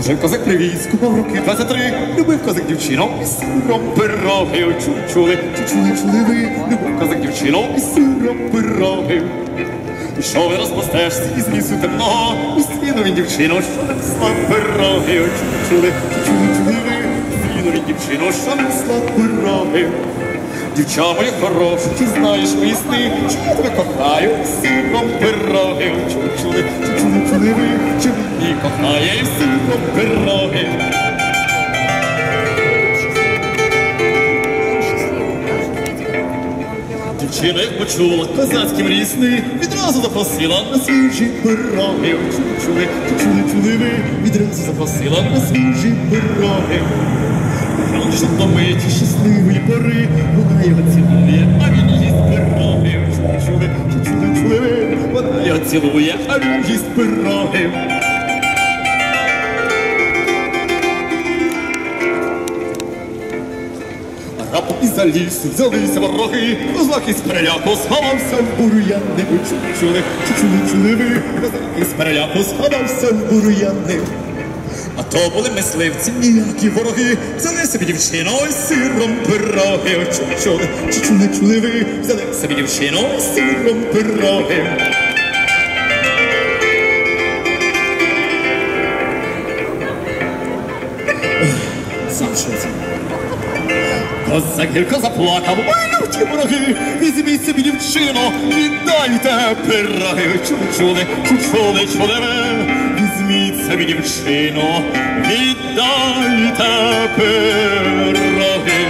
Жив козак привіз, купав роки 23, любив козак дівчину, і сиром пироги. Чули ви, любив козак дівчину, і сиром пироги. Ішов і розпустешся із лісу темного, і стрінув він дівчину, що несла пироги. Чули ви, стрінув він дівчину, що несла пироги. Дівча моя хороша, чи знаєш мої сни, чи я тебе кохаю, сиром пироги. Чули ви, чи мені кохає, сиром пироги. Дівчина, як почула козацькі мрії сни, відразу запросила на свіжі пироги. Чули ви, відразу запросила на свіжі пироги. Ранж до миті щасливої пори, вона його цілує, а він їсть пироги. Чули ви, вона його цілує, а він їсть пироги. Раптом із-за лісу взялися вороги, козак із переляку сховався в бур'яни. Чули ви, козак із переляку сховався в бур'яни. А то були мисливці, ніякі вороги, взяли собі дівчину і сиром пироги. Чули ви, взяли собі дівчину і сиром пироги. Козак гірко заплакав, ой, люті вороги, візьміть собі дівчину, віддайте пироги. Чули ви, візьміть собі дівчину, віддайте пироги.